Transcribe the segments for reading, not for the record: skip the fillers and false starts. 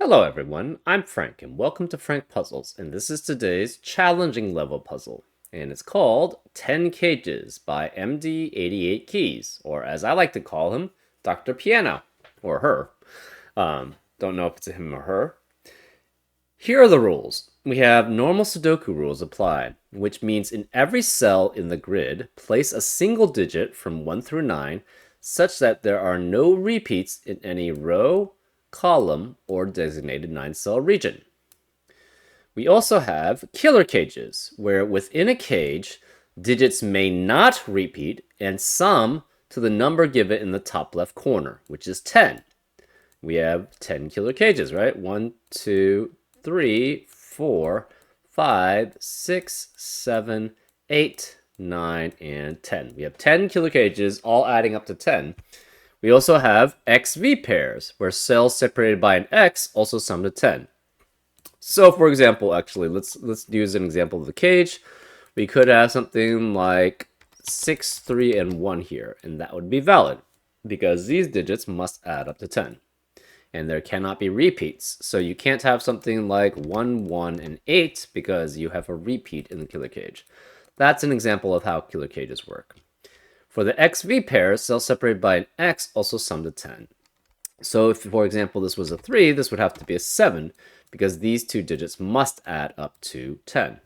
Hello everyone, I'm Frank and welcome to Frank Puzzles, and this is today's challenging level puzzle. And it's called 10 Cages by MD88 Keys, or as I like to call him, Dr. Piano, or her. Don't know if it's a him or her. Here are the rules. We have normal Sudoku rules applied, which means in every cell in the grid, place a single digit from 1 through 9, such that there are no repeats in any row, column, or designated 9-cell region. We also have killer cages, where within a cage, digits may not repeat and sum to the number given in the top left corner, which is 10. We have 10 killer cages, right? 1, 2, 3, 4, 5, 6, 7, 8, 9, and 10. We have 10 killer cages, all adding up to 10. We also have XV pairs, where cells separated by an X also sum to 10. So, for example, actually, let's use an example of the cage. We could have something like 6, 3, and 1 here, and that would be valid, because these digits must add up to 10. And there cannot be repeats, so you can't have something like 1, 1, and 8, because you have a repeat in the killer cage. That's an example of how killer cages work. For the XV pairs, cells separated by an X also sum to 10. So if, for example, this was a 3, this would have to be a 7, because these two digits must add up to 10.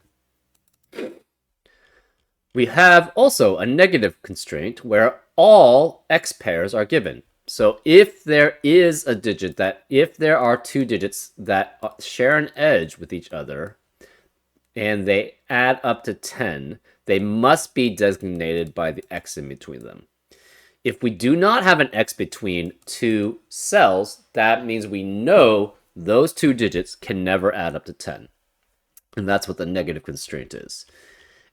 We have also a negative constraint where all X pairs are given. So if there is a digit if there are two digits that share an edge with each other, and they add up to 10, they must be designated by the X in between them. If we do not have an X between two cells, that means we know those two digits can never add up to 10. And that's what the negative constraint is.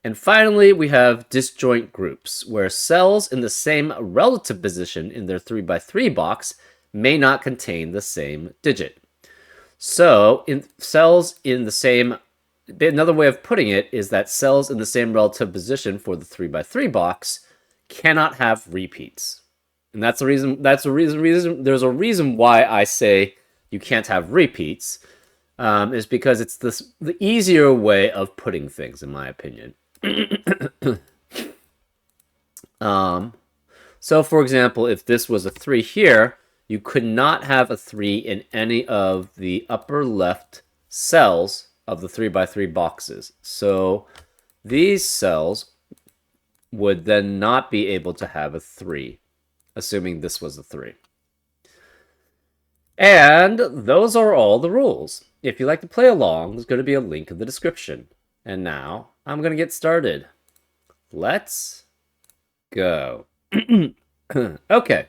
And finally, we have disjoint groups, where cells in the same relative position in their 3x3 box may not contain the same digit. So, another way of putting it is that cells in the same relative position for the 3x3 box cannot have repeats. And there's a reason why I say you can't have repeats, is because it's the easier way of putting things, in my opinion. So for example, if this was a 3 here, you could not have a 3 in any of the upper left cells of the 3x3 boxes. So these cells would then not be able to have a 3, assuming this was a 3. And those are all the rules. If you'd like to play along, there's going to be a link in the description. And now, I'm going to get started. Let's go. Okay.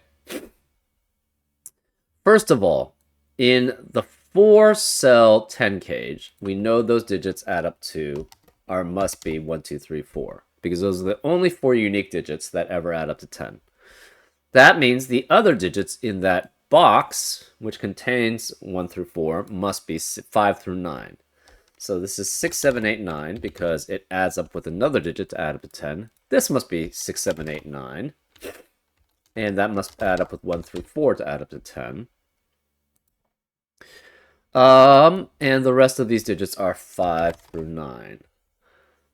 First of all, in the 4-cell 10 cage, we know those digits add up to must be 1, 2, 3, 4, because those are the only 4 unique digits that ever add up to 10. That means the other digits in that box, which contains 1 through 4, must be 5 through 9. So this is 6, 7, 8, 9, because it adds up with another digit to add up to 10. This must be 6, 7, 8, 9. And that must add up with 1 through 4 to add up to 10. And the rest of these digits are 5 through 9.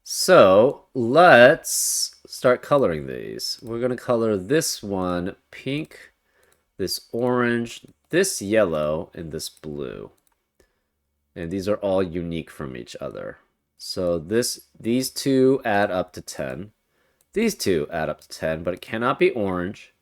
So let's start coloring these. We're going to color this one pink, this orange, this yellow, and this blue. And these are all unique from each other. So these two add up to 10. These two add up to 10, but it cannot be orange.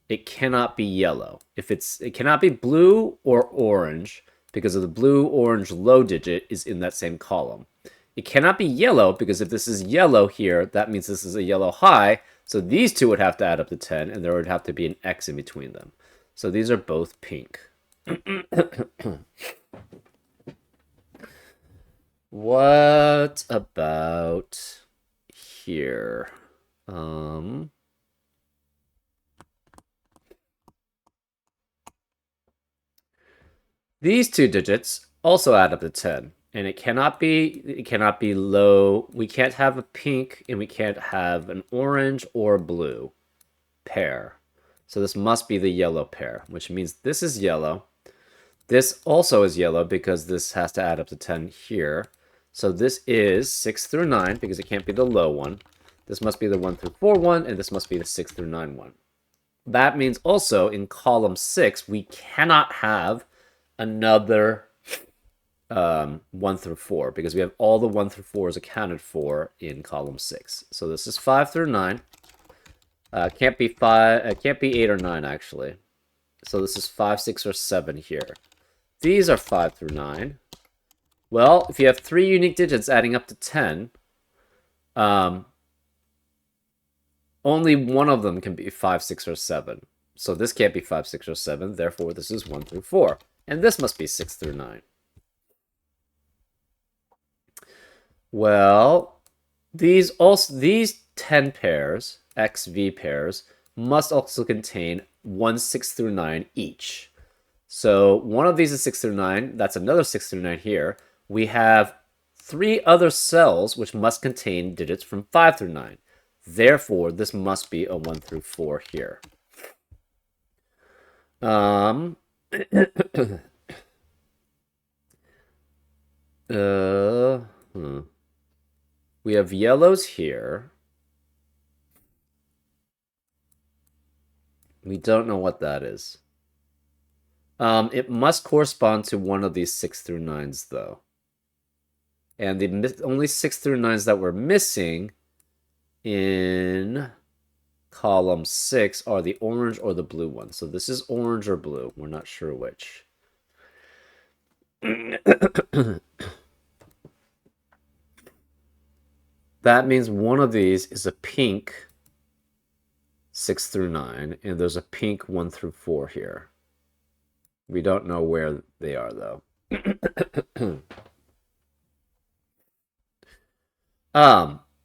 It cannot be yellow. It cannot be blue or orange, because of the blue-orange low digit is in that same column. It cannot be yellow, because if this is yellow here, that means this is a yellow high, so these two would have to add up to 10, and there would have to be an X in between them. So these are both pink. What about here? These two digits also add up to 10, and it cannot be low. We can't have a pink, and we can't have an orange or blue pair. So this must be the yellow pair, which means this is yellow, This also is yellow because this has to add up to 10 here. So this is 6 through 9 because it can't be the low one. This must be the 1 through 4 one, and this must be the 6 through 9 one. That means also in column 6, we cannot have another 1 through 4 because we have all the 1 through 4s accounted for in column 6. So this is 5 through 9. Can't be 5. Can't be 8 or 9 actually. So this is 5, 6, or 7 here. These are 5 through 9. Well, if you have 3 unique digits adding up to 10, only one of them can be 5, 6, or 7. So this can't be 5, 6, or 7. Therefore, this is 1 through 4. And this must be 6 through 9. Well, these 10 pairs, XV pairs, must also contain 1 6 through 9 each. So one of these is 6 through 9. That's another 6 through 9 here. We have 3 other cells which must contain digits from 5 through 9. Therefore, this must be a 1 through 4 here. We have yellows here. We don't know what that is. It must correspond to one of these 6 through 9s, though. And the only 6 through 9s that we're missing in column 6 are the orange or the blue ones. So this is orange or blue. We're not sure which. That means one of these is a pink 6 through 9, and there's a pink 1 through 4 here. We don't know where they are, though.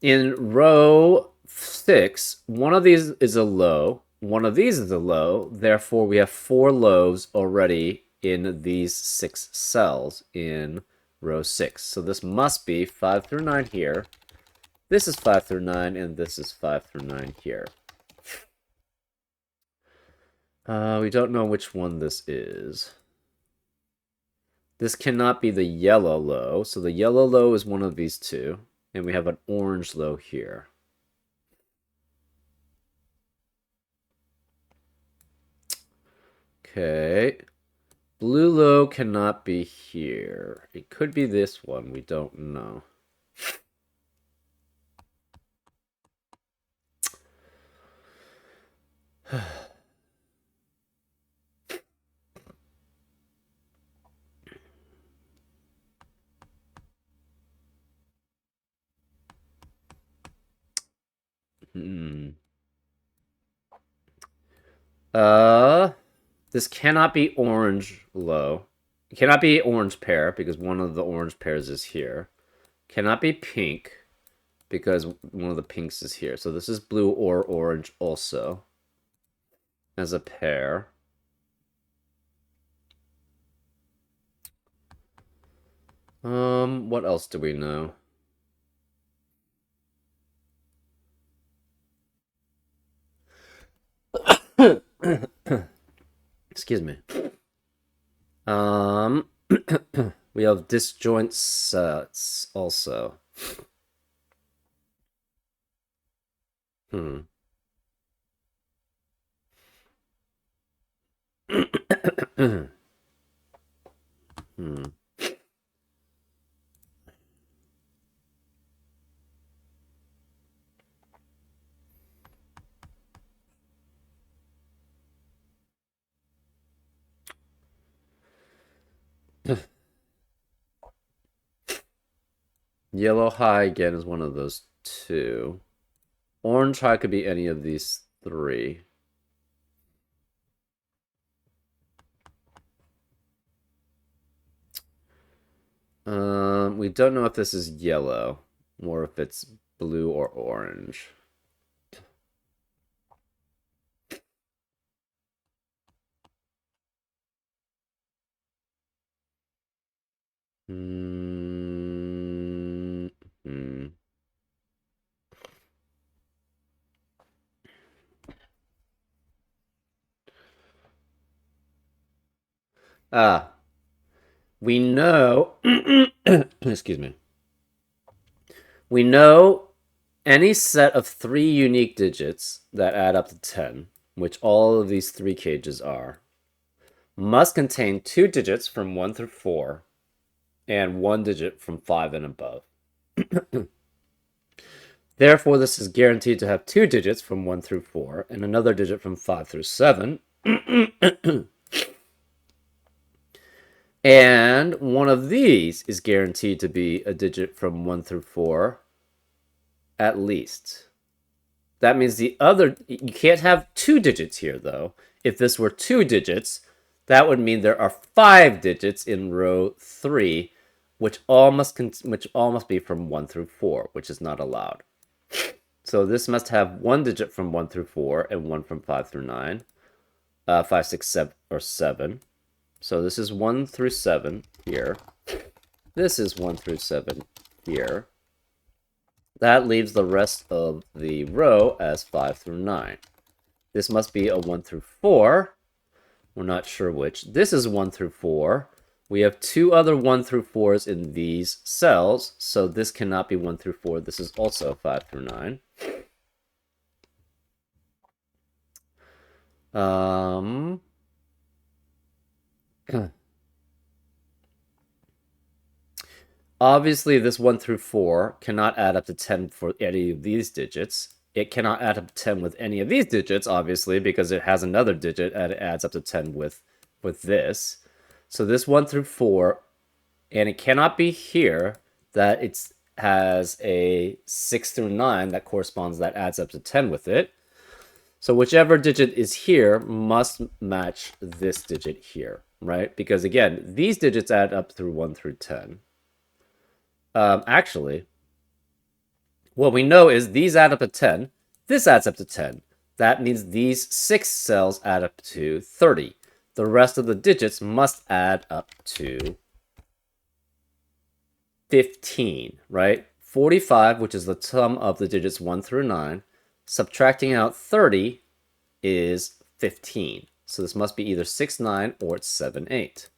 In row 6, one of these is a low, one of these is a low, therefore we have 4 lows already in these 6 cells in row 6. So this must be 5 through 9 here. This is 5 through 9, and this is 5 through 9 here. We don't know which one this is. This cannot be the yellow low, so the yellow low is one of these two, and we have an orange low here. Okay. Blue low cannot be here. It could be this one. We don't know. This cannot be orange low. It cannot be orange pair because one of the orange pairs is here. Cannot be pink because one of the pinks is here. So this is blue or orange also as a pair. What else do we know? Excuse me. We have disjoint sets also. Hmm. Yellow high again is one of those two. Orange high could be any of these three. We don't know if this is yellow or if it's blue or orange. Ah, we know, excuse me, we know any set of 3 unique digits that add up to 10, which all of these 3 cages are, must contain 2 digits from 1 through 4 and 1 digit from 5 and above. Therefore, this is guaranteed to have 2 digits from 1 through 4 and another digit from 5 through 7. And one of these is guaranteed to be a digit from 1 through 4 at least. That means the other, you can't have 2 digits here though. If this were 2 digits, that would mean there are 5 digits in row 3, which all must be from 1 through 4, which is not allowed. So this must have 1 digit from 1 through 4 and 1 from 5 through 9. 5, 6, 7, or 7. So this is 1 through 7 here. This is 1 through 7 here. That leaves the rest of the row as 5 through 9. This must be a 1 through 4. We're not sure which. This is 1 through 4. We have 2 other 1 through 4s in these cells, so this cannot be 1 through 4. This is also 5 through 9. Obviously, this 1 through 4 cannot add up to 10 for any of these digits. It cannot add up to 10 with any of these digits, obviously, because it has another digit and it adds up to 10 with this. So this 1 through 4, and it cannot be here that it has a 6 through 9 that corresponds, that adds up to 10 with it. So whichever digit is here must match this digit here, right? Because again, these digits add up through 1 through 10. Actually, what we know is these add up to 10. This adds up to 10. That means these 6 cells add up to 30. The rest of the digits must add up to 15, right? 45, which is the sum of the digits 1 through 9, subtracting out 30 is 15. So this must be either 6, 9, or it's 7, 8.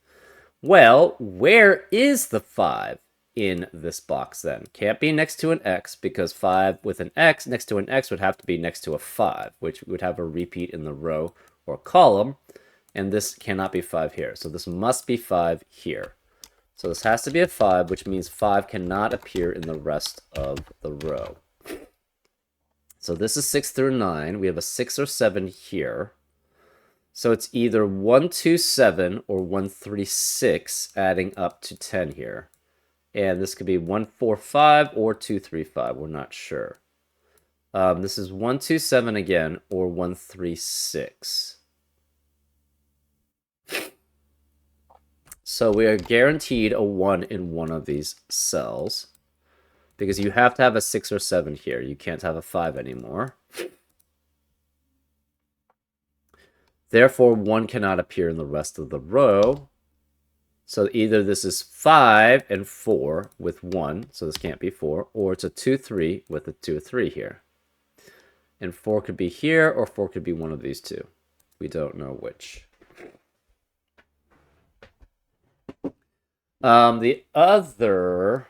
Well, where is the 5 in this box then? Can't be next to an X, because 5 with an X next to an X would have to be next to a 5, which would have a repeat in the row or column, and this cannot be 5 here. So this must be 5 here. So this has to be a 5, which means 5 cannot appear in the rest of the row. So this is 6 through 9. We have a 6 or 7 here. So it's either 1, 2, 7 or 1, 3, 6 adding up to 10 here. And this could be 1, 4, 5 or 2, 3, 5. We're not sure. This is 1, 2, 7 again, or 1, 3, 6. So we are guaranteed a 1 in one of these cells, because you have to have a 6 or 7 here. You can't have a 5 anymore. Therefore, 1 cannot appear in the rest of the row. So either this is 5 and 4 with 1, so this can't be 4, or it's a 2, 3 with a 2, 3 here. And 4 could be here, or 4 could be one of these two. We don't know which. The other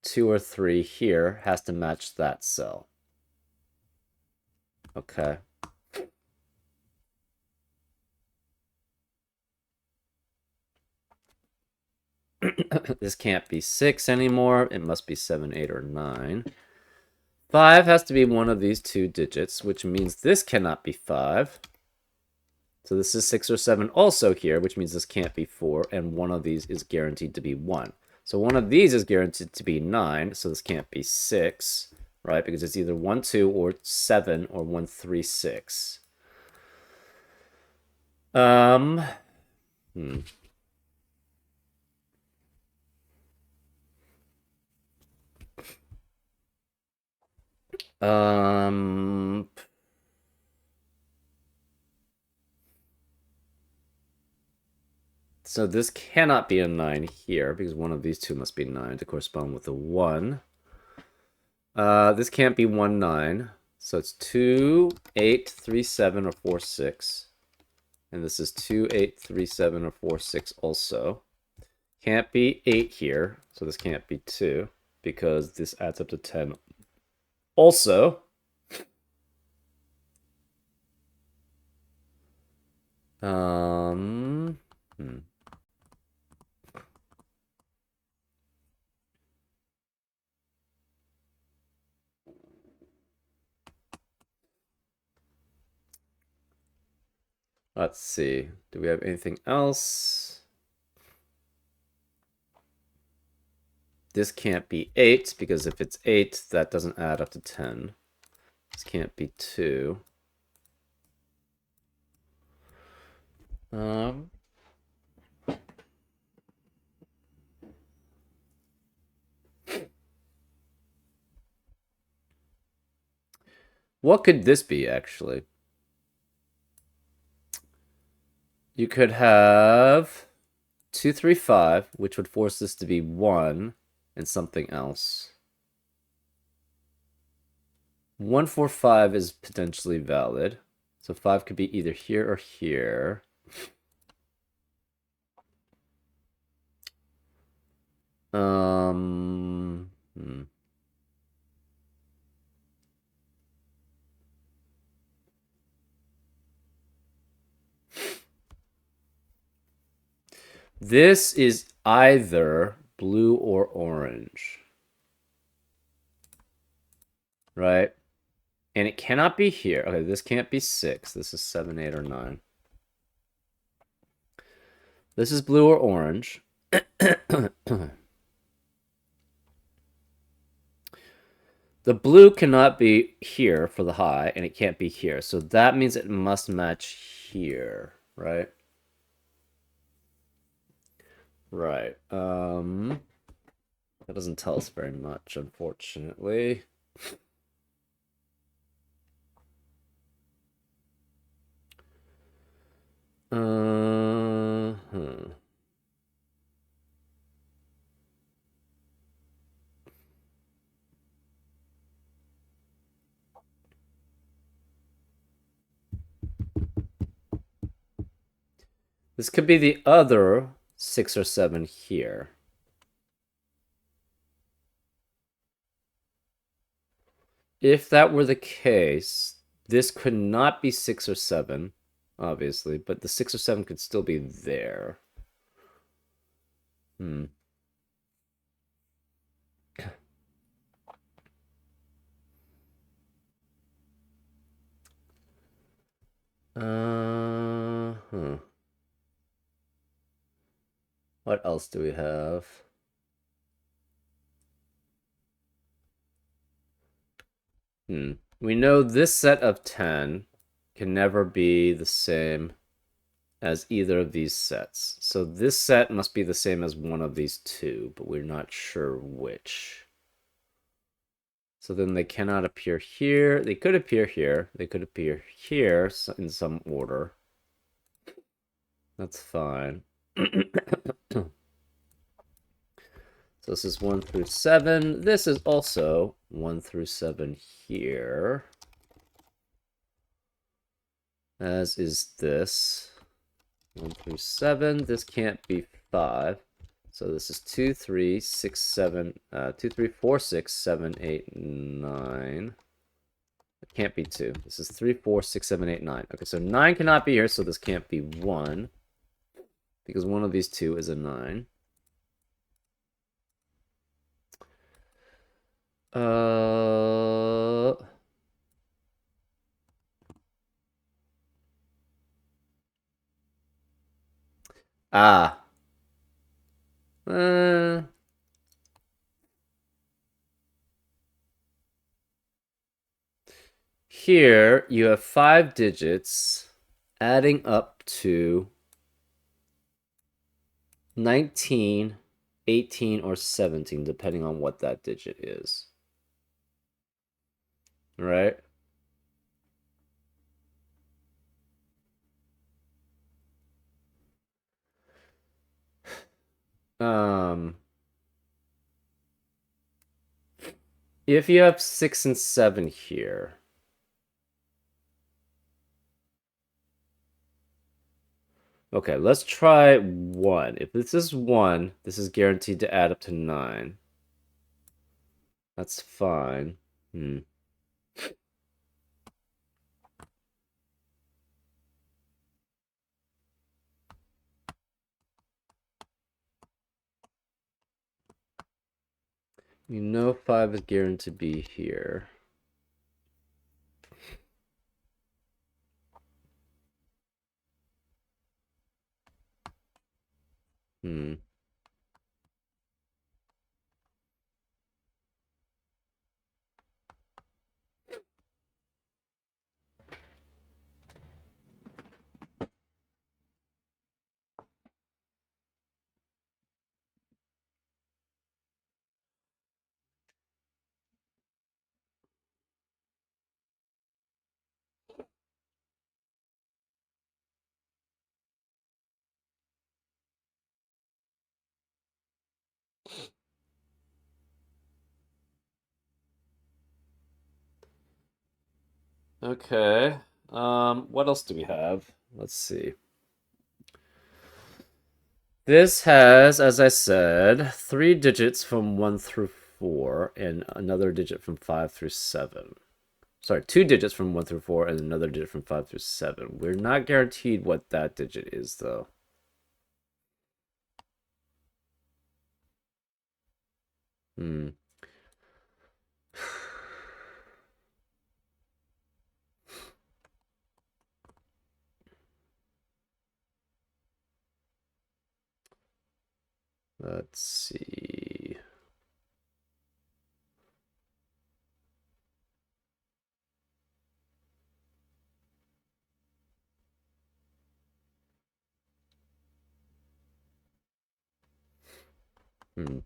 2 or 3 here has to match that cell. Okay. This can't be 6 anymore. It must be 7, 8, or 9. 5 has to be one of these 2 digits, which means this cannot be 5. So this is 6 or 7 also here, which means this can't be 4, and one of these is guaranteed to be 1. So one of these is guaranteed to be 9, so this can't be 6, right? Because it's either 1, 2, or 7, or 1, 3, 6. So this cannot be a 9 here, because one of these two must be 9 to correspond with a 1. This can't be 1, 9. So it's 2, 8, 3, 7, or 4, 6. And this is 2, 8, 3, 7, or 4, 6 also. Can't be 8 here, so this can't be 2, because this adds up to 10. Also, um, hmm. Let's see. Do we have anything else? This can't be 8, because if it's 8, that doesn't add up to 10. This can't be 2. Um, what could this be, actually? You could have 2, 3, 5, which would force this to be 1 and something else. 1, 4, 5 is potentially valid. So 5 could be either here or here. Hmm. This is either blue or orange. Right? And it cannot be here. Okay, this can't be 6. This is 7, 8, or 9. This is blue or orange. The blue cannot be here for the high, and it can't be here. So that means it must match here, right? Right. That doesn't tell us very much, unfortunately. Uh-huh. This could be the other 6 or 7 here. If that were the case, this could not be 6 or 7, obviously, but the 6 or 7 could still be there. Hmm. Huh. What else do we have? We know this set of 10 can never be the same as either of these sets. So this set must be the same as one of these two, but we're not sure which. So then they cannot appear here. They could appear here. They could appear here in some order. That's fine. So this is 1 through 7. This is also 1 through 7 here. As is this. 1 through 7. This can't be 5. So this is 2, 3, 6, 7, 2, 3, 4, 6, 7, 8, 9. It can't be 2. This is 3, 4, 6, 7, 8, 9. Okay, so 9 cannot be here, so this can't be 1. Because one of these two is a 9. Ah. Here, you have 5 digits adding up to 19, 18, or 17, depending on what that digit is. Right? If you have 6 and 7 here, Okay, let's try 1. If this is 1, this is guaranteed to add up to 9. That's fine. Hmm. You know 5 is guaranteed to be here. Hmm. Okay. What else do we have? Let's see. This has, as I said, 3 digits from 1 through 4 and another digit from 5 through 7. Sorry, 2 digits from 1 through 4 and another digit from 5 through 7. We're not guaranteed what that digit is, though. Hmm. Let's see. Hmm.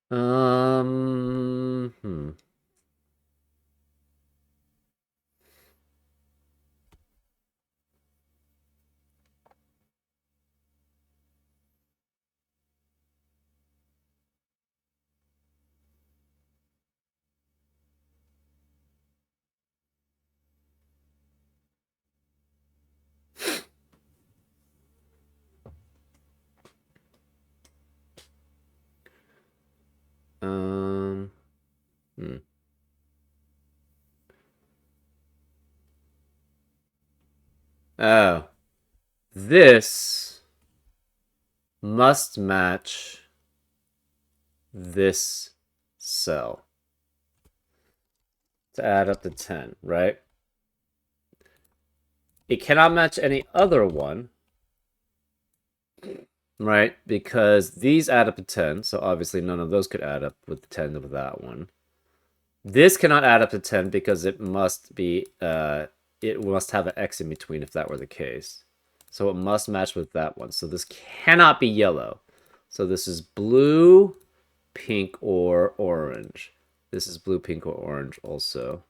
Hmm. Um, hmm. Oh, this must match this cell to add up to 10, right? It cannot match any other one, right? Because these add up to 10, so obviously none of those could add up with the 10 of that one. This cannot add up to 10 because it must have an X in between if that were the case. So it must match with that one. So this cannot be yellow. So this is blue, pink, or orange. This is blue, pink, or orange also.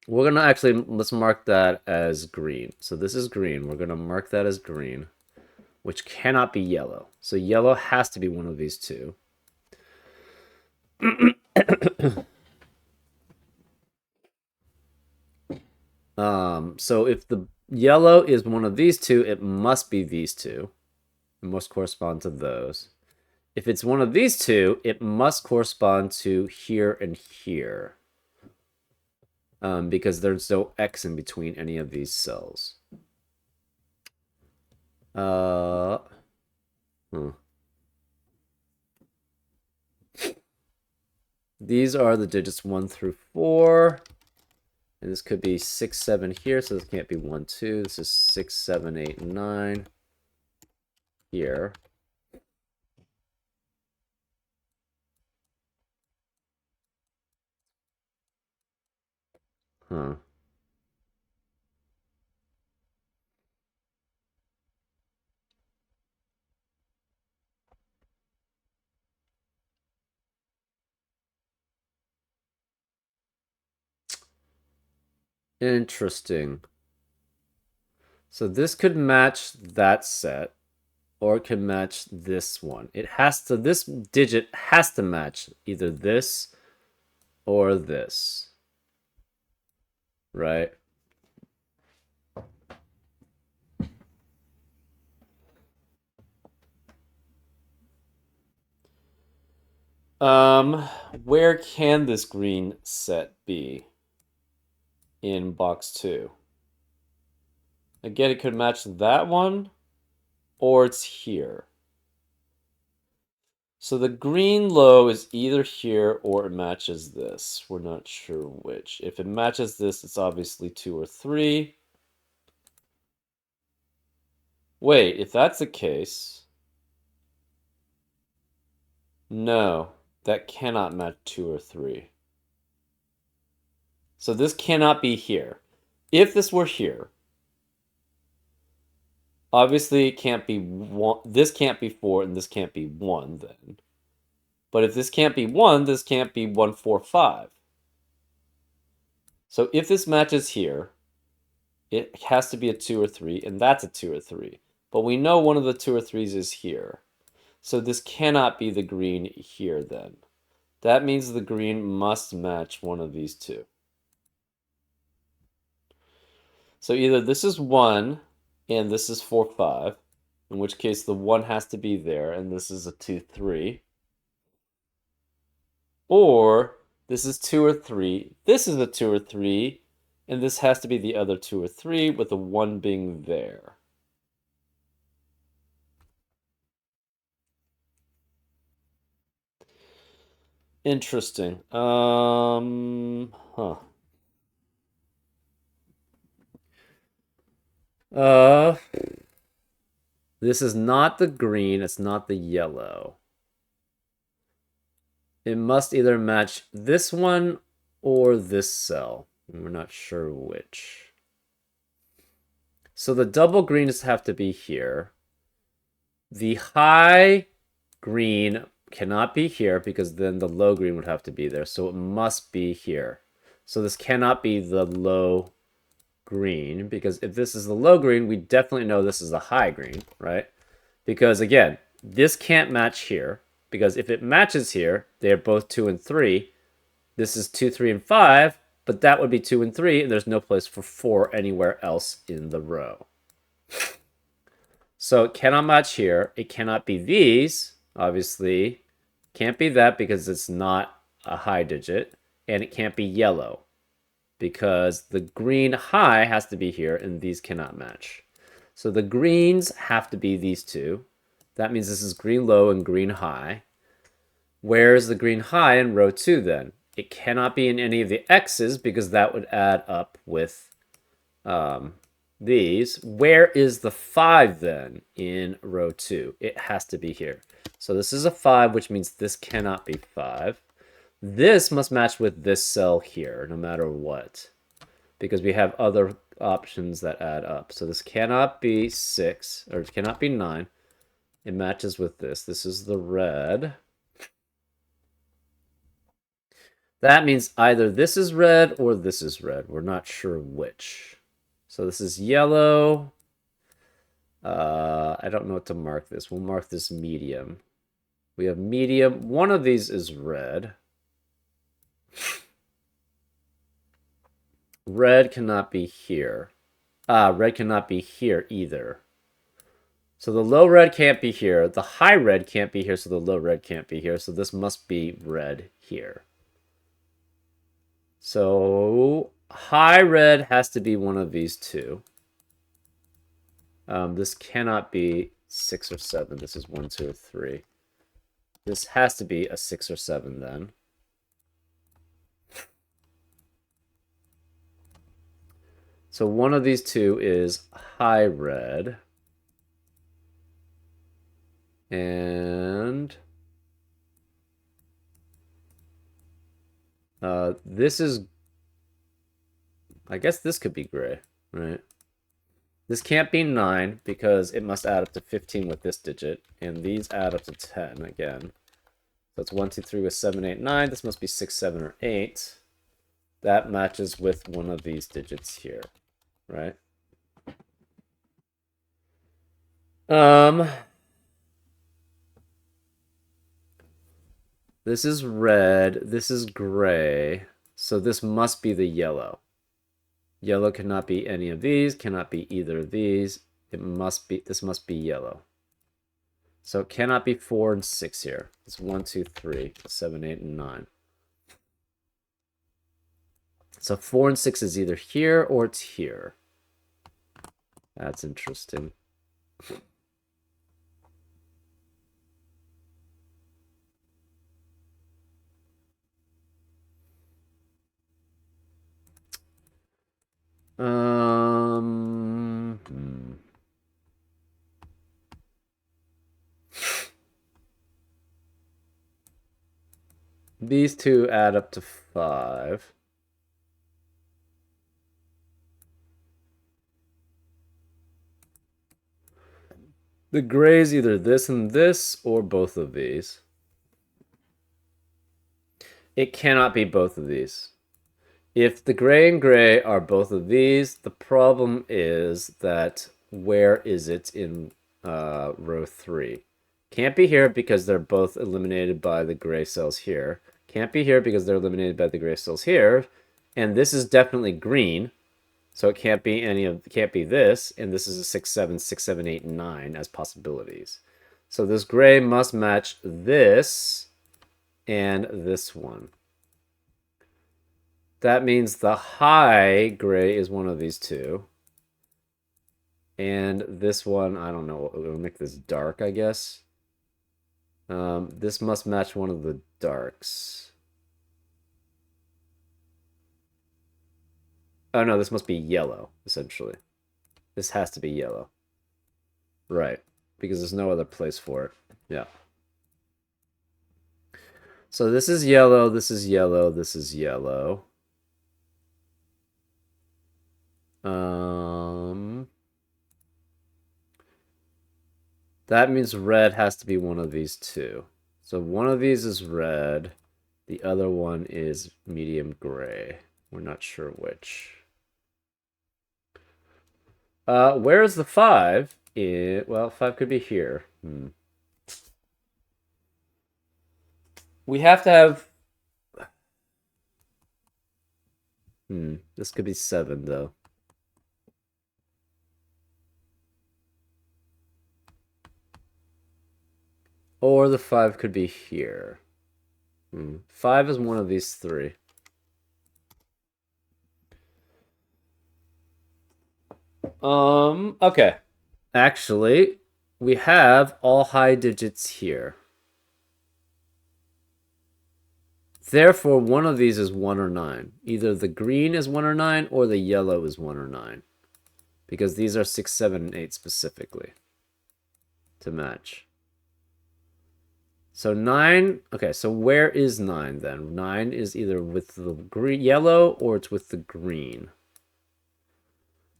We're gonna actually, let's mark that as green. So this is green. We're gonna mark that as green, which cannot be yellow. So yellow has to be one of these two. So if the yellow is one of these two, it must be these two. It must correspond to those. If it's one of these two, it must correspond to here and here. Because there's no X in between any of these cells. Uh, hmm. These are the digits 1 through 4. And this could be 6, 7 here, so this can't be 1, 2. This is 6, 7, 8, 9 here. Huh. Interesting. So this could match that set, or it can match this one. It has to, this digit has to match either this or this, right? Where can this green set be in box 2? Again, it could match that one, or it's here. So the green low is either here or it matches this. We're not sure which. If it matches this, it's obviously 2 or 3. Wait, if that's the case, no, that cannot match 2 or 3. So this cannot be here. If this were here, obviously it can't be 1. This can't be 4 and this can't be 1 then. But if this can't be 1, this can't be 1, 4, 5. So if this matches here, it has to be a 2 or 3, and that's a 2 or 3. But we know one of the 2 or 3s is here. So this cannot be the green here then. That means the green must match one of these two. So either this is 1 and this is 4, 5, in which case the 1 has to be there, and this is a 2, 3. Or this is 2 or 3, this is a 2 or 3, and this has to be the other 2 or 3 with the 1 being there. Interesting. Huh. This is not the green, it's not the yellow. It must either match this one or this cell. We're not sure which. So the double greens have to be here. The high green cannot be here because then the low green would have to be there. So it must be here. So this cannot be the low green, because if this is the low green, we definitely know this is the high green, right? Because again, this can't match here, because if it matches here, they're both 2 and 3. This is 2, 3, and 5, but that would be 2 and 3, and there's no place for 4 anywhere else in the row. So it cannot match here. It cannot be these, obviously. Can't be that because it's not a high digit, and it can't be yellow because the green high has to be here, and these cannot match. So the greens have to be these two. That means this is green low and green high. Where's the green high in row 2 then? It cannot be in any of the X's because that would add up with these. Where is the 5 then in row 2? It has to be here. So this is a 5, which means this cannot be 5. This must match with this cell here, no matter what, because we have other options that add up. So this cannot be 6, or it cannot be 9. It matches with this. This is the red. That means either this is red or this is red. We're not sure which. So this is yellow. I don't know what to mark this. We'll mark this medium. We have medium. One of these is red. Red cannot be here. Red cannot be here either. So the low red can't be here. The high red can't be here, so the low red can't be here. So this must be red here. So high red has to be one of these two. This cannot be 6 or 7. This is 1, 2, or 3. This has to be a 6 or 7 then. So one of these two is high red. And this is, I guess this could be gray, right? This can't be 9 because it must add up to 15 with this digit, and these add up to 10 again. So it's 1, 2, 3 with 7, 8, 9. This must be 6, 7, or 8. That matches with one of these digits here, right? This is red. This is gray. So this must be the yellow. Yellow cannot be any of these, cannot be either of these. This must be yellow. So it cannot be 4 and 6 here. It's 1, 2, 3, 7, 8, and 9. So 4 and 6 is either here or it's here. That's interesting. Hmm. These two add up to 5. The gray is either this and this or both of these. It cannot be both of these. If the gray and gray are both of these, the problem is that where is it in row 3? Can't be here because they're both eliminated by the gray cells here. Can't be here because they're eliminated by the gray cells here. And this is definitely green. So it can't be can't be this, and this is a 6, 7, 6, 7, 8, 9 as possibilities. So this gray must match this and this one. That means the high gray is one of these two. And this one, I don't know, we'll make this dark, I guess. This must match one of the darks. Oh no, this must be yellow, essentially. This has to be yellow. Right, because there's no other place for it. Yeah. So this is yellow, this is yellow, this is yellow. That means red has to be one of these two. So one of these is red. The other one is medium gray. We're not sure which. Where is the 5? Well, 5 could be here. We have to have... This could be 7, though. Or the 5 could be here. 5 is one of these 3. Okay. Actually, we have all high digits here. Therefore, one of these is 1 or 9. Either the green is 1 or 9, or the yellow is 1 or 9. Because these are 6, 7, and 8 specifically to match. So 9, okay, so where is 9 then? 9 is either with the yellow or it's with the green.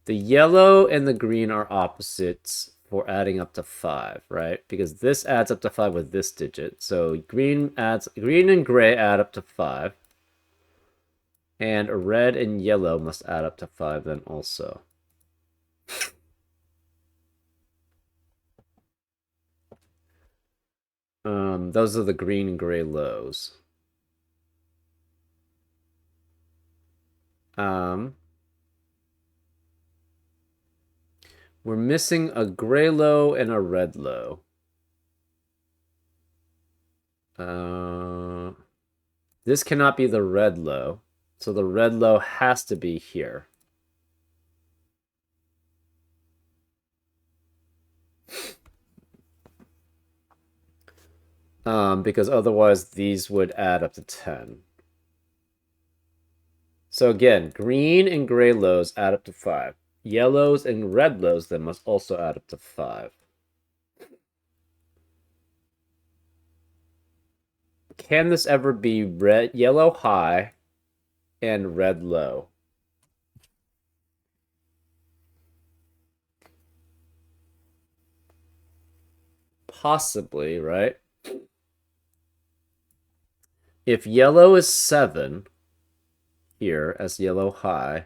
The yellow and the green are opposites for adding up to 5, right? Because this adds up to 5 with this digit. So green and gray add up to 5. And red and yellow must add up to 5 then also. Those are the green and gray lows. We're missing a gray low and a red low. This cannot be the red low. So the red low has to be here. Because otherwise these would add up to 10. So again, green and gray lows add up to 5. Yellows and red lows then must also add up to 5. Can this ever be yellow high and red low? Possibly, right? If yellow is 7 here as yellow high,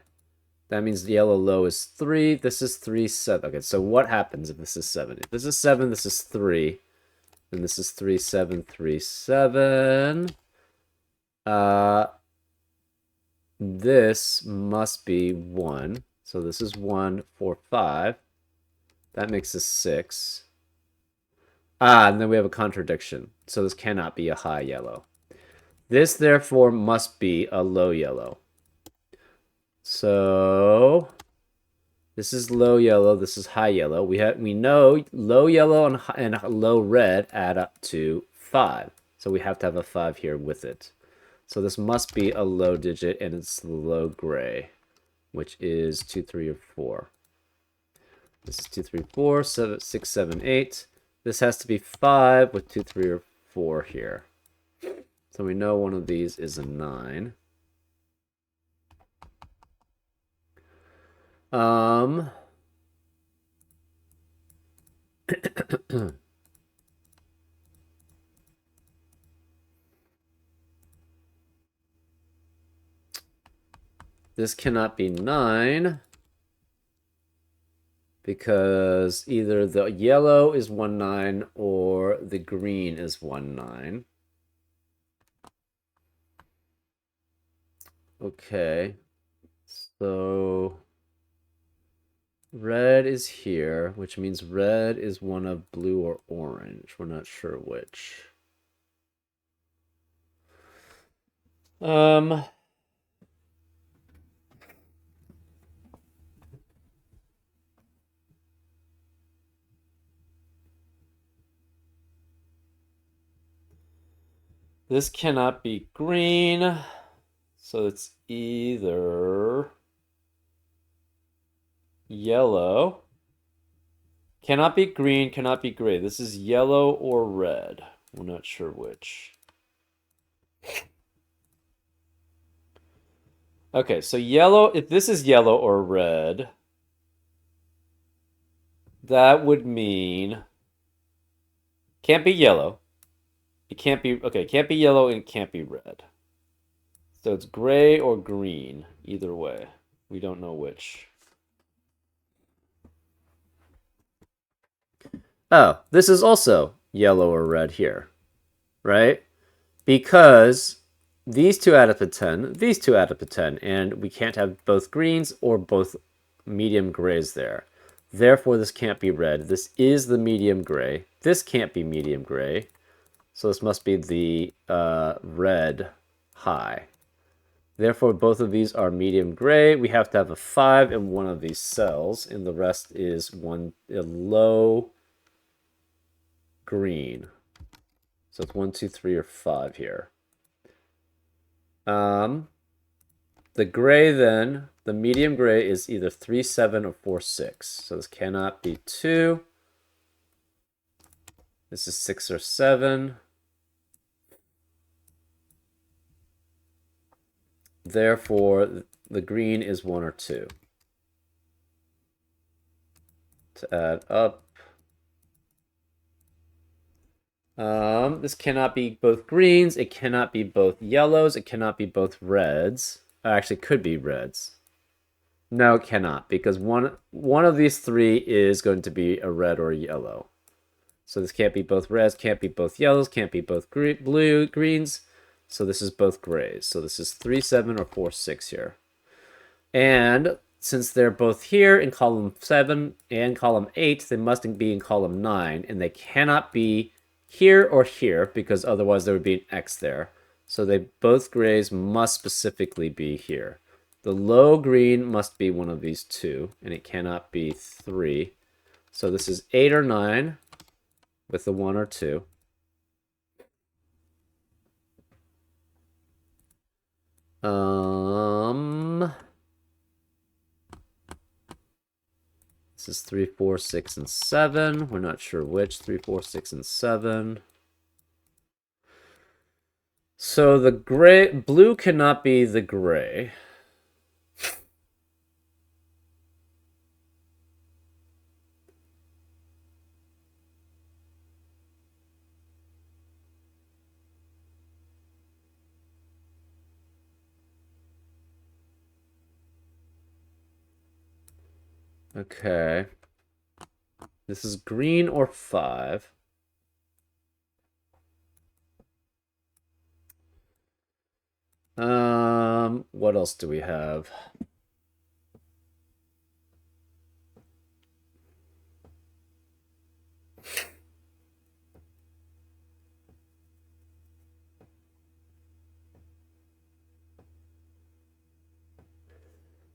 that means the yellow low is 3. This is 3, 7. Okay, so what happens if this is 7? If this is 7, this is 3. and this is 3737. This must be 1. So this is 1, 4, 5. That makes us 6. And then we have a contradiction. So this cannot be a high yellow. This, therefore, must be a low yellow. So this is low yellow. This is high yellow. We know low yellow and low red add up to 5. So we have to have a 5 here with it. So this must be a low digit, and it's low gray, which is 2, 3, or 4. This is 2, 3, 4, 7, 6, 7, 8. This has to be 5 with 2, 3, or 4 here. So we know one of these is a 9. This cannot be 9 because either the yellow is 1, 9 or the green is 1, 9. Okay, so red is here, which means red is one of blue or orange. We're not sure which. This cannot be green, so it's either yellow. Cannot be green, cannot be gray. This is yellow or red. We're not sure which. Okay, so yellow, if this is yellow or red, that would mean can't be yellow. It can't be, okay, it can't be yellow and it can't be red. So it's gray or green, either way. We don't know which. Oh, this is also yellow or red here, right? Because these two add up to 10, these two add up to 10, and we can't have both greens or both medium grays there. Therefore, this can't be red. This is the medium gray. This can't be medium gray. So this must be the red high. Therefore, both of these are medium gray. We have to have a 5 in one of these cells, and the rest is a low green. So it's 1, 2, 3, or 5 here. The gray then, the medium gray is either 3, 7, or 4, 6. So this cannot be 2. This is 6 or 7. Therefore, the green is 1 or 2. To add up. This cannot be both greens. It cannot be both yellows. It cannot be both reds. Actually, could be reds. No, it cannot, because one of these three is going to be a red or a yellow. So this can't be both reds, can't be both yellows, can't be both greens. So this is both grays. So this is 3, 7, or 4, 6 here. And since they're both here in column 7 and column 8, they must be in column 9, and they cannot be here or here, because otherwise there would be an X there. So both grays must specifically be here. The low green must be one of these two, and it cannot be 3. So this is 8 or 9 with the 1 or 2. This is 3, 4, 6, and 7. We're not sure which. 3, 4, 6, and 7. So the blue cannot be the gray. Okay. This is green or 5. what else do we have?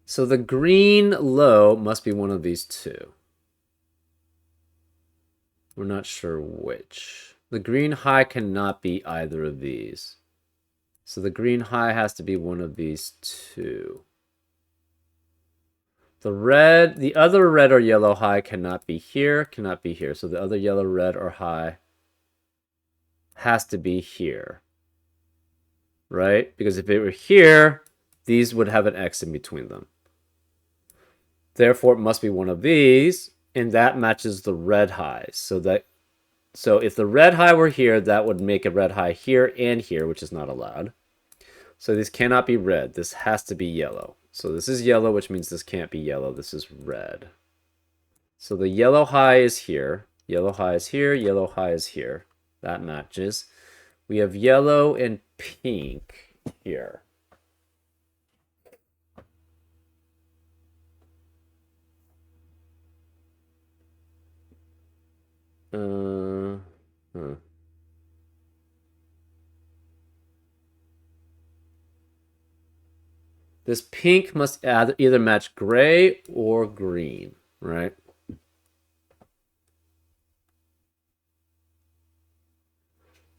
So the green low must be one of these two. We're not sure which. The green high cannot be either of these. So the green high has to be one of these two. The other red or yellow high cannot be here, cannot be here. So the other yellow, red, or high has to be here. Right? Because if it were here, these would have an X in between them. Therefore, it must be one of these, and that matches the red high. So if the red high were here, that would make a red high here and here, which is not allowed. So this cannot be red. This has to be yellow. So this is yellow, which means this can't be yellow. This is red. So the yellow high is here. Yellow high is here. Yellow high is here. That matches. We have yellow and pink here. This pink must either match gray or green, right?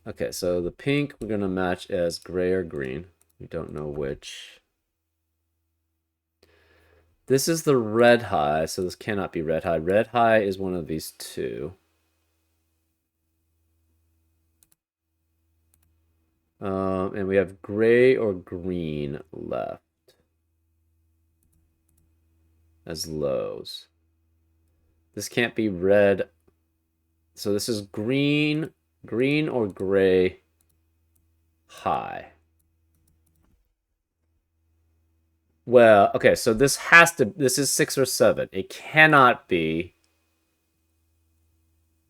Okay, so the pink we're going to match as gray or green. We don't know which. This is the red high, so this cannot be red high. Red high is one of these two. And we have gray or green left as lows. This can't be red. So this is green or gray high. Well, okay, so this is 6 or 7. It cannot be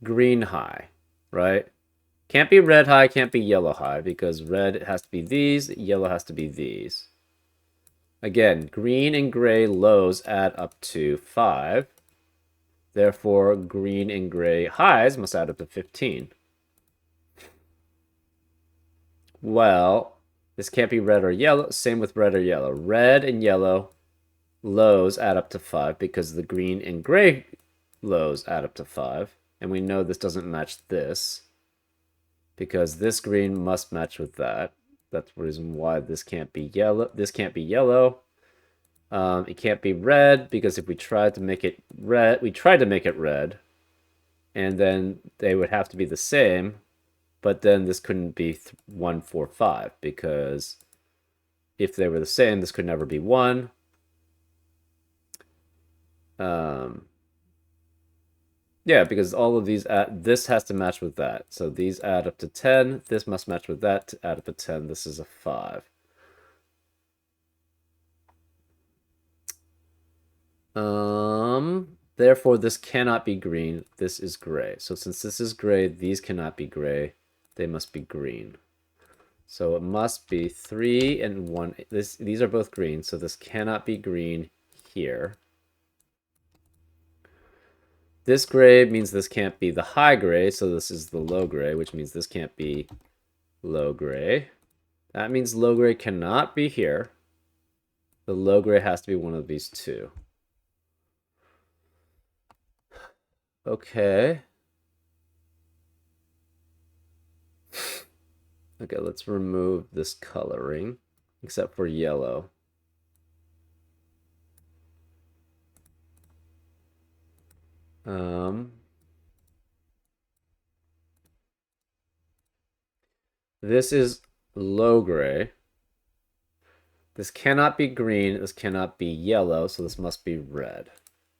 green high, right? Can't be red high, can't be yellow high, because red has to be these, yellow has to be these. Again, green and gray lows add up to 5. Therefore, green and gray highs must add up to 15. Well, this can't be red or yellow. Same with red or yellow. Red and yellow lows add up to 5 because the green and gray lows add up to 5. And we know this doesn't match this because this green must match with that. That's the reason why this can't be yellow. This can't be yellow. It can't be red because if we tried to make it red, and then they would have to be the same. But then this couldn't be 1, 4, 5 because if they were the same, this could never be 1. Yeah, because all of these this has to match with that. So these add up to 10. This must match with that to add up to 10. This is a 5. Therefore, this cannot be green. This is gray. So since this is gray, these cannot be gray. They must be green. So it must be 3 and 1. These are both green, so this cannot be green here. This gray means this can't be the high gray, so this is the low gray, which means this can't be low gray. That means low gray cannot be here. The low gray has to be one of these two. Okay. Okay, let's remove this coloring, except for yellow. This is low gray. This cannot be green. This cannot be yellow, so this must be red.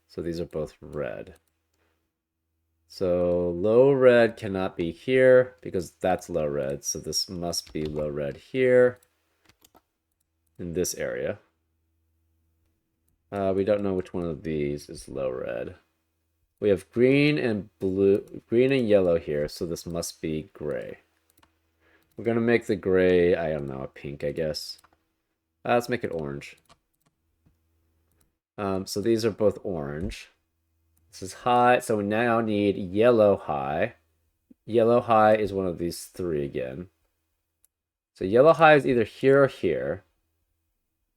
So these are both red. So low red cannot be here because that's low red. So this must be low red here in this area. We don't know which one of these is low red. We have green and yellow here, so this must be gray. We're gonna make the gray, I don't know, a pink, I guess. Let's make it orange. So these are both orange. This is high, so we now need yellow high. Yellow high is one of these three again. So yellow high is either here or here.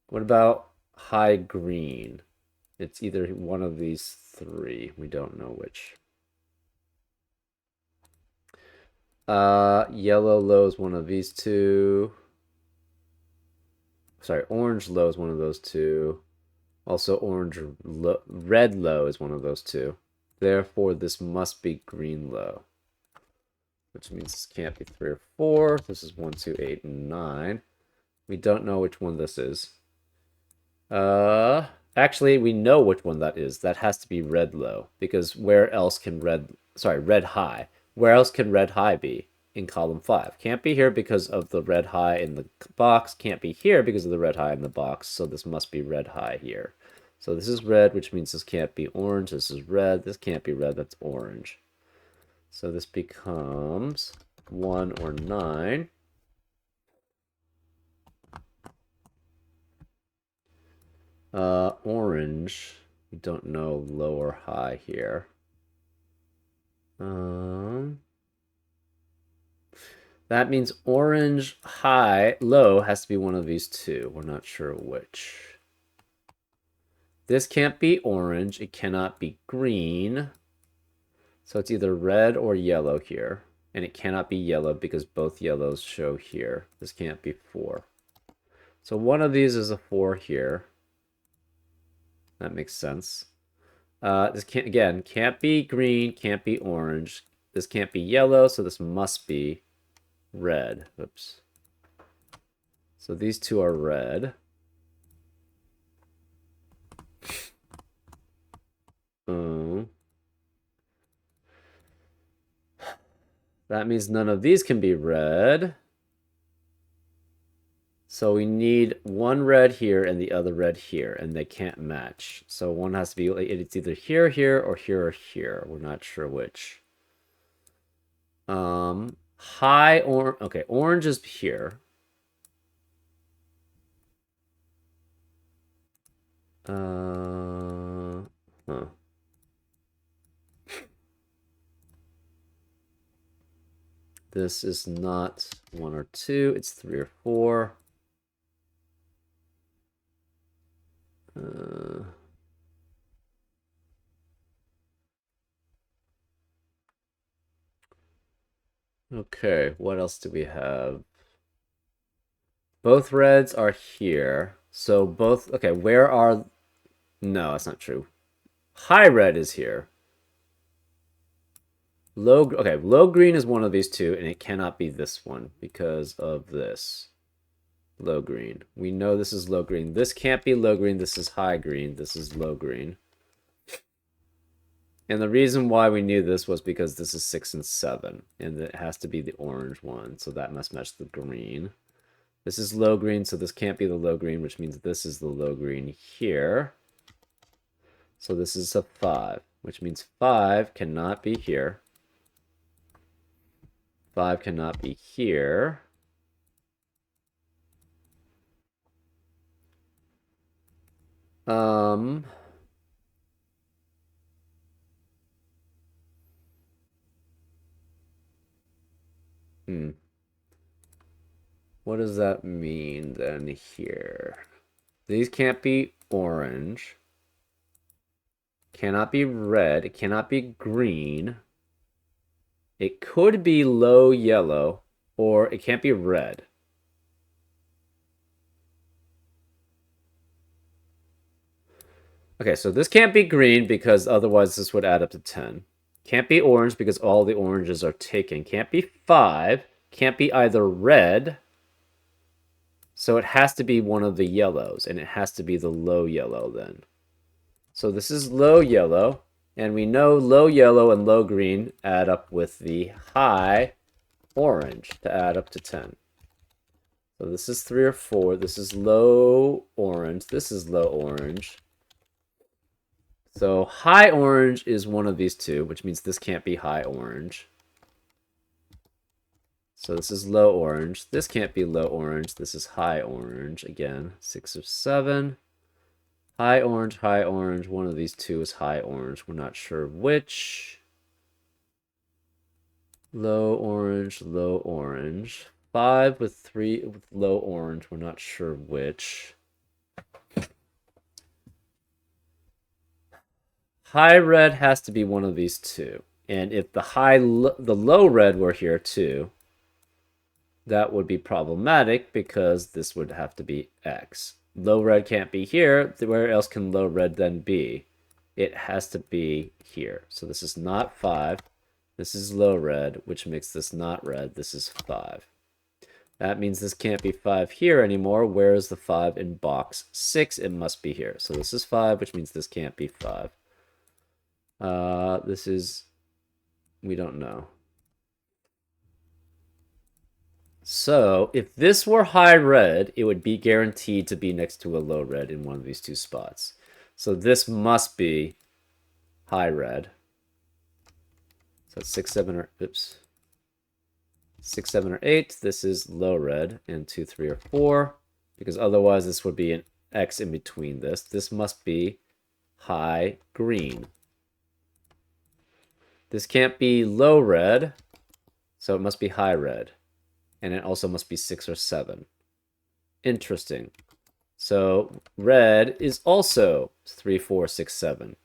What about high green? It's either one of these three. We don't know which. Yellow low is one of these two. Sorry, orange low is one of those two. Also, red low is one of those two. Therefore, this must be green low, which means this can't be 3 or 4. This is 1, 2, 8, and 9. We don't know which one this is. Actually, we know which one that is. That has to be red low, because where else can red high? Where else can red high be? In column 5. Can't be here because of the red high in the box. Can't be here because of the red high in the box. So this must be red high here. So this is red, which means this can't be orange. This is red. This can't be red. That's orange. So this becomes 1 or 9. Orange. We don't know low or high here. That means orange low has to be one of these two. We're not sure which. This can't be orange. It cannot be green. So it's either red or yellow here. And it cannot be yellow because both yellows show here. This can't be 4. So one of these is a 4 here. That makes sense. This can't be green, can't be orange. This can't be yellow, so this must be red. Oops. So these two are red. That means none of these can be red. So we need one red here and the other red here, and they can't match. So one has to be, it's either here, here, or here, or here. We're not sure which. Okay, orange is here. This is not 1 or 2, it's 3 or 4. Okay, what else do we have? Both reds are here. So both, okay, where are, no, that's not true. High red is here. Low green is one of these two, and it cannot be this one because of this. Low green. We know this is low green. This can't be low green. This is high green. This is low green. And the reason why we knew this was because this is 6 and 7, and it has to be the orange one, so that must match the green. This is low green, so this can't be the low green, which means this is the low green here. So this is a 5, which means 5 cannot be here. 5 cannot be here. What does that mean then here? These can't be orange. Cannot be red. It cannot be green. It could be low yellow, or it can't be red. Okay, so this can't be green because otherwise this would add up to 10. Can't be orange because all the oranges are taken. Can't be 5. Can't be either red. So it has to be one of the yellows, and it has to be the low yellow then. So this is low yellow, and we know low yellow and low green add up with the high orange to add up to 10. So this is 3 or 4. This is low orange. This is low orange. So high orange is one of these two, which means this can't be high orange. So this is low orange. This can't be low orange. This is high orange. Again, 6 or 7. High orange, high orange. One of these two is high orange. We're not sure which. Low orange, low orange. 5 with 3 with low orange. We're not sure which. High red has to be one of these two. And if the low red were here too, that would be problematic because this would have to be X. Low red can't be here. Where else can low red then be? It has to be here. So this is not 5. This is low red, which makes this not red. This is 5. That means this can't be 5 here anymore. Where is the 5 in box 6? It must be here. So this is 5, which means this can't be 5. This is... we don't know. So if this were high red, it would be guaranteed to be next to a low red in one of these two spots. So this must be high red. So 6, 7, or oops. 6, 7, or 8. This is low red, and 2, 3, or 4, because otherwise this would be an X in between this. This must be high green. This can't be low red, so it must be high red. And it also must be 6 or 7. Interesting. So red is also 3, 4, 6, 7.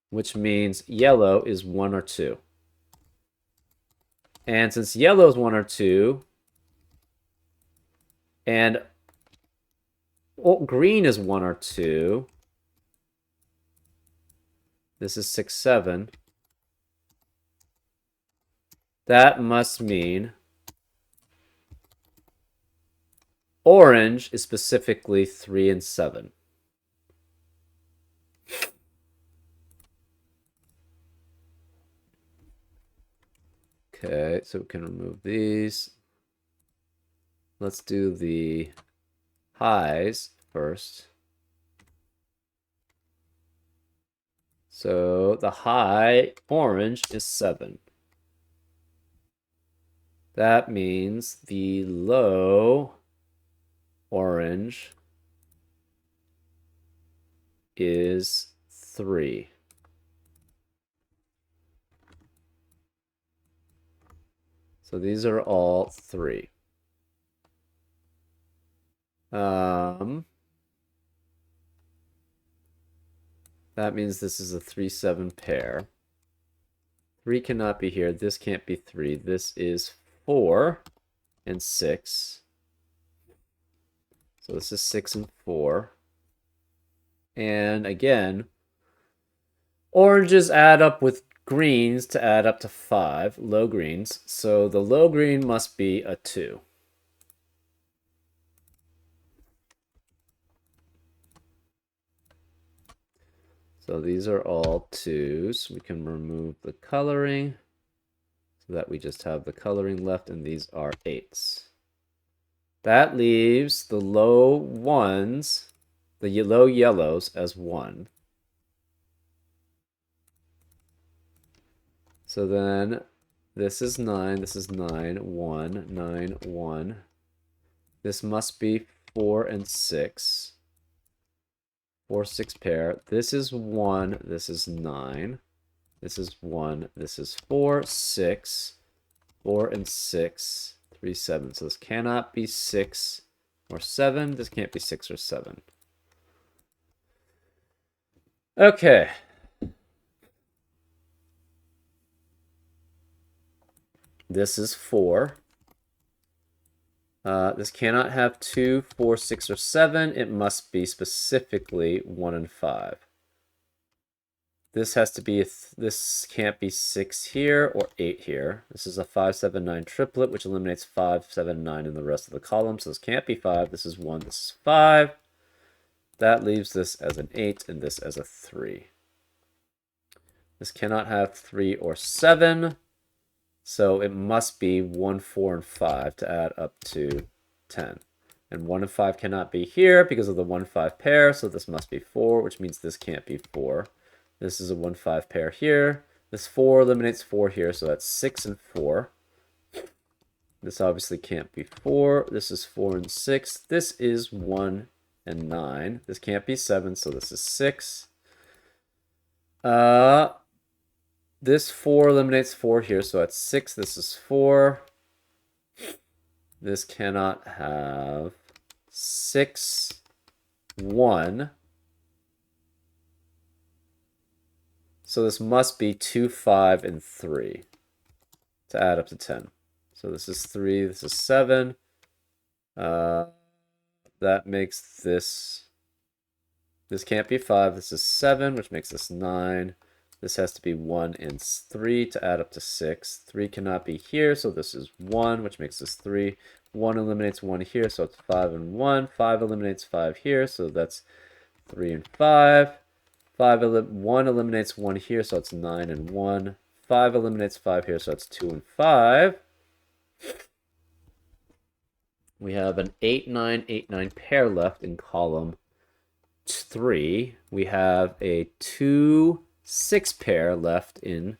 Which means yellow is 1 or 2. And since yellow is 1 or 2, and green is 1 or 2, this is 6, 7. That must mean orange is specifically 3 and 7. Okay, so we can remove these. Let's do the highs first. So the high orange is 7. That means the low orange is 3. So these are all 3. That means this is a 3, 7 pair. 3 cannot be here. This can't be 3. This is 4 and 6. So this is 6 and 4. And again, oranges add up with greens to add up to 5, low greens. So the low green must be a 2. So these are all 2s. We can remove the coloring so that we just have the coloring left, and these are 8s. That leaves the low 1s, the low yellows, as 1. So then this is 9, this is 9, 1, 9, 1. This must be 4 and 6. 4, 6 pair. This is 1, this is 9. This is 1, this is 4, 6. 4 and 6, 3, 7. So this cannot be 6 or 7. This can't be 6 or 7. Okay. This is 4. This cannot have 2, 4, 6, or 7. It must be specifically 1 and 5. This has to be, this can't be 6 here or 8 here. This is a 5, 7, 9 triplet, which eliminates 5, 7, 9 in the rest of the column. So this can't be 5. This is 1, this is 5. That leaves this as an 8 and this as a 3. This cannot have 3 or 7. So it must be 1, 4, and 5 to add up to 10. And 1 and 5 cannot be here because of the 1, 5 pair. So this must be 4, which means this can't be 4. This is a 1, 5 pair here. This 4 eliminates 4 here, so that's 6 and 4. This obviously can't be 4. This is 4 and 6. This is 1 and 9. This can't be 7, so this is 6. This 4 eliminates 4 here, so that's 6. This is 4. This cannot have 6, 1. So this must be 2, 5, and 3 to add up to 10. So this is 3, this is 7. That makes this... This can't be 5, this is 7, which makes this 9. This has to be 1 and 3 to add up to 6. 3 cannot be here, so this is 1, which makes this 3. 1 eliminates 1 here, so it's 5 and 1. 5 eliminates 5 here, so that's 3 and 5. 1 eliminates 1 here, so it's 9 and 1. 5 eliminates 5 here, so it's 2 and 5. We have an 8, 9, 8, 9 pair left in column 3. We have a 2, 6 pair left in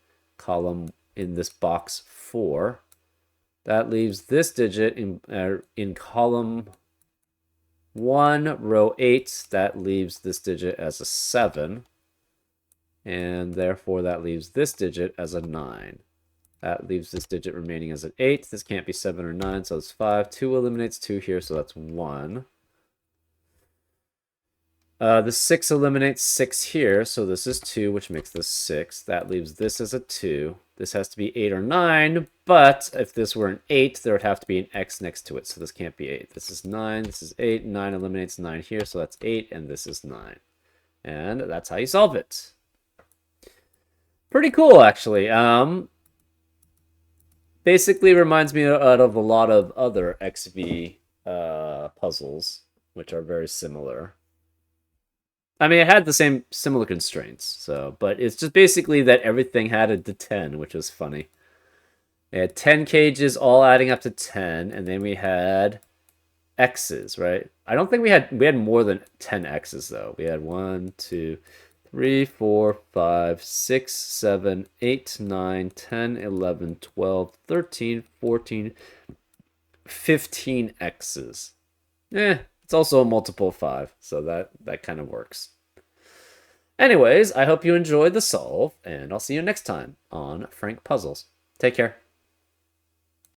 this box 4. That leaves this digit in column 1, row 8. That leaves this digit as a 7. And therefore that leaves this digit as a 9. That leaves this digit remaining as an 8. This can't be 7 or 9, so it's 5. 2 eliminates 2 here, so that's 1. The 6 eliminates 6 here, so this is 2, which makes this 6. That leaves this as a 2. This has to be 8 or 9, but if this were an 8, there would have to be an x next to it, so this can't be 8. This is 9, this is 8. 9 eliminates 9 here, so that's 8, and this is 9. And that's how you solve it. Pretty cool, actually. Basically reminds me of a lot of other XV puzzles, which are very similar. I mean, it had the same similar constraints, so, but it's just basically that everything added to 10, which was funny. We had 10 cages all adding up to 10, and then we had X's, right? I don't think we had more than 10 X's though. We had 1, 2, 3, 4, 5, 6, 7, 8, 9, 10, 11, 12, 13, 14, 15 X's. It's also a multiple of 5, so that kind of works. Anyways, I hope you enjoyed the solve, and I'll see you next time on Frank Puzzles. Take care.